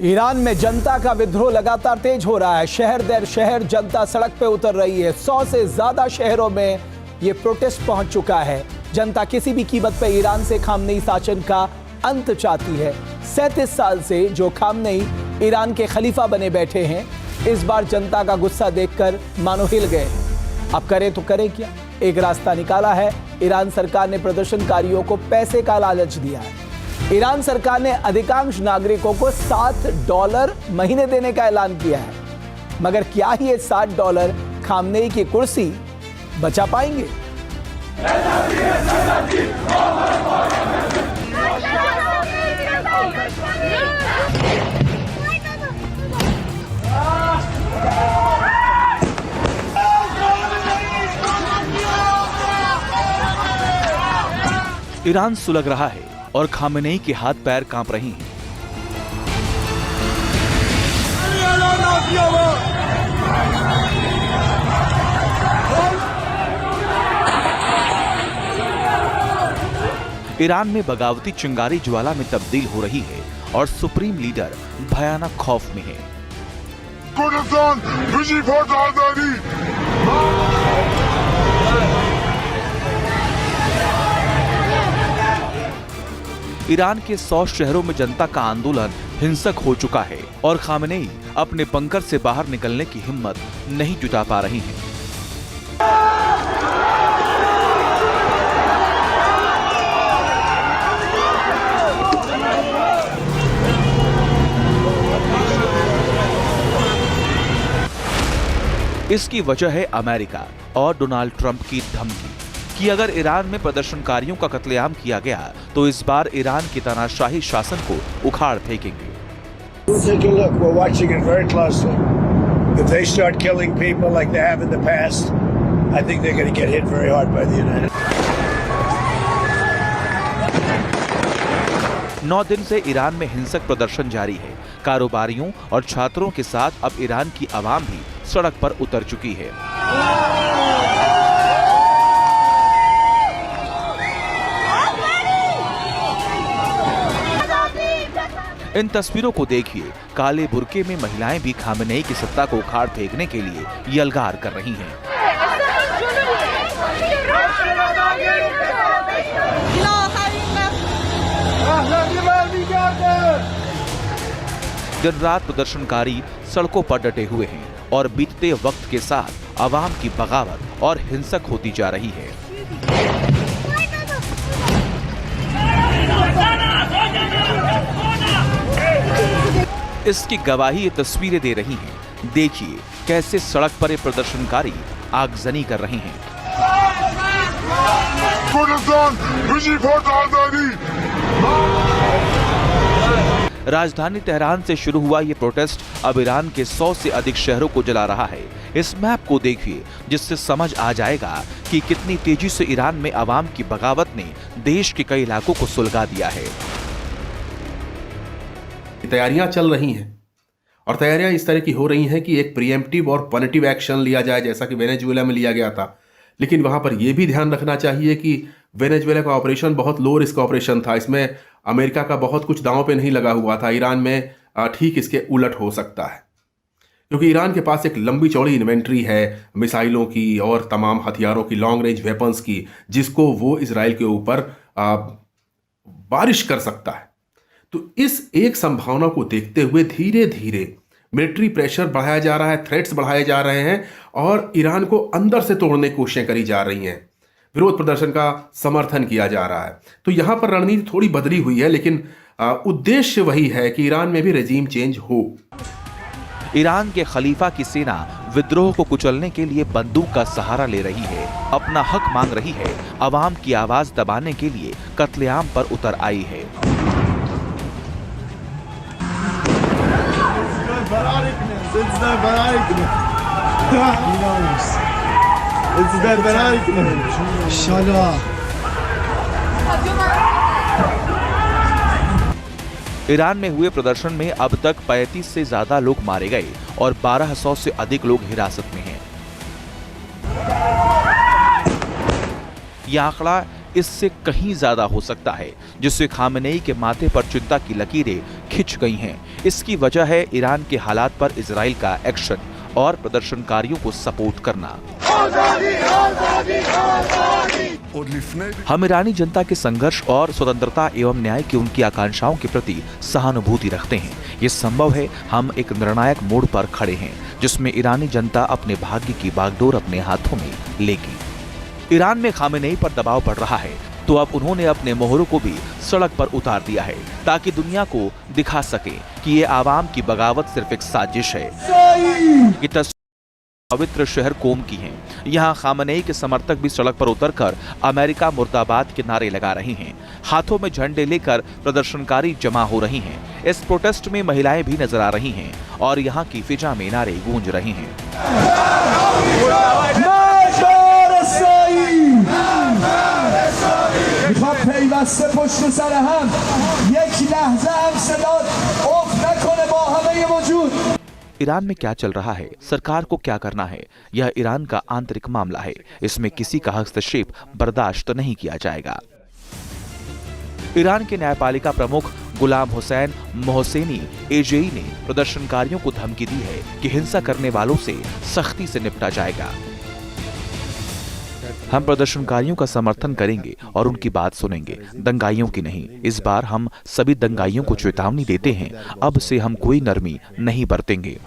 Iran में जनता का विद्रोह लगातार तेज हो रहा है। शहर दर शहर जनता सड़क पे उतर रही है। 100 से ज्यादा शहरों में ये प्रोटेस्ट पहुंच चुका है। जनता किसी भी कीमत पे ईरान से खामनेई शासन का अंत चाहती है। 37 साल से जो खामनेई ईरान के खलीफा बने बैठे हैं, इस बार जनता का गुस्सा देखकर मानो हिल गए हैं। अब करें तो करें क्या? एक रास्ता निकाला है। ईरान सरकार ने प्रदर्शनकारियों को पैसे का लालच दिया है। ईरान सरकार ने अधिकांश नागरिकों को $7 महीने देने का ऐलान किया है। मगर क्या ये $7 खामनेई की कुर्सी बचा पाएंगे? ईरान सुलग रहा है और खामेनेई के हाथ पैर कांप रही हैं। ईरान में बगावती चिंगारी ज्वाला में तब्दील हो रही है और सुप्रीम लीडर भयानक खौफ में है। ईरान के 100 शहरों में जनता का आंदोलन हिंसक हो चुका है और खामेनेई अपने बंकर से बाहर निकलने की हिम्मत नहीं जुटा पा रही हैं। इसकी वजह है अमेरिका और डोनाल्ड ट्रंप की धमकी कि अगर ईरान में प्रदर्शनकारियों का कत्लेआम किया गया तो इस बार ईरान की तानाशाही शासन को उखाड़ फेंकेंगे। नौ दिन से ईरान में हिंसक प्रदर्शन जारी है। कारोबारियों और छात्रों के साथ अब ईरान की आवाम भी सड़क पर उतर चुकी है। इन तस्वीरों को देखिए। काले बुर्के में महिलाएं भी खामेनेई की सत्ता को उखाड़ फेंकने के लिए यलगार कर रही हैं। दिन रात प्रदर्शनकारी सड़कों पर डटे हुए हैं और बीतते वक्त के साथ आवाम की बगावत और हिंसक होती जा रही है। इसकी गवाही ये तस्वीरें दे रही हैं। देखिए कैसे सड़क पर ये प्रदर्शनकारी आगजनी कर रहे हैं। राजधानी तेहरान से शुरू हुआ ये प्रोटेस्ट अब ईरान के 100 से अधिक शहरों को जला रहा है। इस मैप को देखिए जिससे समझ आ जाएगा कि कितनी तेजी से ईरान में आवाम की बगावत ने देश के कई इलाकों को सुलगा दिया है। तैयारियां चल रही हैं और तैयारियां इस तरह की हो रही हैं कि एक प्रीएम्प्टिव और पनिटिव एक्शन लिया जाए, जैसा कि वेनेजुएला में लिया गया था। लेकिन वहां पर यह भी ध्यान रखना चाहिए कि वेनेजुएला का ऑपरेशन बहुत लो रिस्क ऑपरेशन था। इसमें अमेरिका का बहुत कुछ दांव पे नहीं लगा हुआ था। ईरान में ठीक इसके उलट हो सकता है, क्योंकि ईरान के पास एक लंबी चौड़ी इन्वेंट्री है मिसाइलों की और तमाम हथियारों की, लॉन्ग रेंज वेपन्स की, जिसको वो इजराइल के ऊपर बारिश कर सकता है। तो इस एक संभावना को देखते हुए धीरे धीरे मिलिट्री प्रेशर बढ़ाया जा रहा है, थ्रेट्स बढ़ाए जा रहे हैं और ईरान को अंदर से तोड़ने की कोशिशें करी जा रही हैं। विरोध प्रदर्शन का समर्थन किया जा रहा है। तो यहां पर रणनीति थोड़ी बदली हुई है, लेकिन उद्देश्य वही है कि ईरान में भी रेजीम चेंज हो। ईरान के खलीफा की सेना विद्रोह को कुचलने के लिए बंदूक का सहारा ले रही है, अपना हक मांग रही है, आवाम की आवाज दबाने के लिए कत्लेआम पर उतर आई है। ईरान में हुए प्रदर्शन में अब तक 35 से ज्यादा लोग मारे गए और 1200 से अधिक लोग हिरासत में हैं। यह आंकड़ा इससे कहीं ज्यादा हो सकता है, जिससे खामेनेई के माथे पर चिंता की लकीरें खिंच गई हैं। इसकी वजह है ईरान के हालात पर इजराइल का एक्शन और प्रदर्शनकारियों को सपोर्ट करना। हम ईरानी जनता के संघर्ष और स्वतंत्रता एवं न्याय की उनकी आकांक्षाओं के प्रति सहानुभूति रखते हैं। ये संभव है, हम एक निर्णायक मोड़ पर खड़े हैं जिसमें ईरानी जनता अपने भाग्य की बागडोर अपने हाथों में लेगी। ईरान में खामेनेई पर दबाव बढ़ रहा है, तो अब उन्होंने अपने मोहरों को भी सड़क पर उतार दिया है ताकि दुनिया को दिखा सके कि ये आवाम की बगावत सिर्फ एक साजिश है। ये तस्वीर पवित्र शहर कोम की हैं। यहाँ खामेनेई के समर्थक भी सड़क पर उतरकर अमेरिका मुर्दाबाद के नारे लगा रहे हैं। हाथों में झंडे लेकर प्रदर्शनकारी जमा हो रही हैं। इस प्रोटेस्ट में महिलाएं भी नजर आ रही हैं और यहाँ की फिजा में नारे गूंज रहे हैं। ईरान में क्या चल रहा है, सरकार को क्या करना है, यह ईरान का आंतरिक मामला है। इसमें किसी का हस्तक्षेप बर्दाश्त नहीं किया जाएगा। ईरान के न्यायपालिका प्रमुख गुलाम हुसैन मोहसेनी एजेई ने प्रदर्शनकारियों को धमकी दी है कि हिंसा करने वालों से सख्ती से निपटा जाएगा। हम प्रदर्शनकारियों का समर्थन करेंगे और उनकी बात सुनेंगे, दंगाइयों की नहीं। इस बार हम सभी दंगाइयों को चेतावनी देते हैं, अब से हम कोई नरमी नहीं बरतेंगे।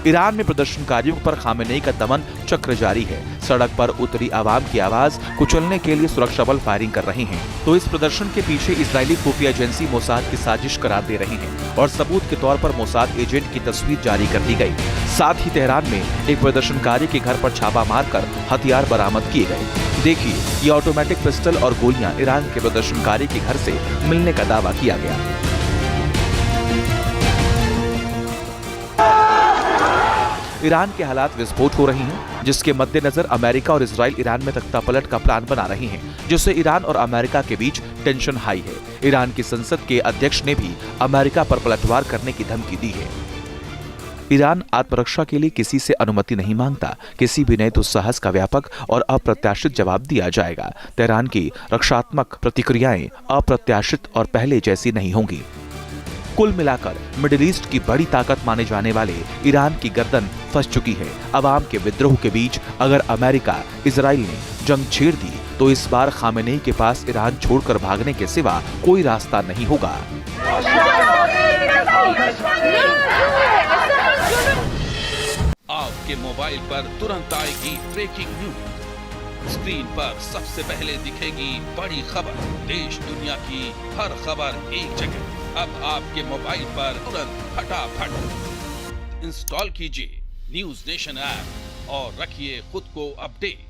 ईरान में प्रदर्शनकारियों पर खामेनेई का दमन चक्र जारी है। सड़क पर उतरी आवाम की आवाज कुचलने के लिए सुरक्षा बल फायरिंग कर रहे हैं, तो इस प्रदर्शन के पीछे इजरायली खुफिया एजेंसी मोसाद की साजिश करार दे रही है और सबूत के तौर पर मोसाद एजेंट की तस्वीर जारी कर दी गई। साथ ही तेहरान में एक प्रदर्शनकारी के घर पर छापा मारकर हथियार बरामद किए गए। देखिए, ये ऑटोमेटिक पिस्टल और गोलियां ईरान के प्रदर्शनकारी के घर से मिलने का दावा किया गया। ईरान के हालात विस्फोट हो रही हैं, जिसके मद्देनजर अमेरिका और इजराइल ईरान में तख्तापलट का प्लान बना रहे हैं, जिससे ईरान और अमेरिका के बीच टेंशन हाई है। ईरान की संसद के अध्यक्ष ने भी अमेरिका पर पलटवार करने की धमकी दी है। ईरान आत्मरक्षा के लिए किसी से अनुमति नहीं मांगता। किसी भी नए दुस्साहस का व्यापक और अप्रत्याशित जवाब दिया जाएगा। तेहरान की रक्षात्मक प्रतिक्रियाएं अप्रत्याशित और पहले जैसी नहीं होंगी। कुल मिलाकर मिडिल ईस्ट की बड़ी ताकत माने जाने वाले ईरान की गर्दन फंस चुकी है। अवाम के विद्रोह के बीच अगर अमेरिका इजराइल ने जंग छेड़ दी तो इस बार खामेनेई के पास ईरान छोड़कर भागने के सिवा कोई रास्ता नहीं होगा। आपके मोबाइल पर तुरंत आएगी ब्रेकिंग न्यूज। स्क्रीन पर सबसे पहले दिखेगी बड़ी खबर। देश दुनिया की हर खबर एक जगह। अब आपके मोबाइल पर तुरंत फटाफट इंस्टॉल कीजिए न्यूज नेशन ऐप और रखिए खुद को अपडेट।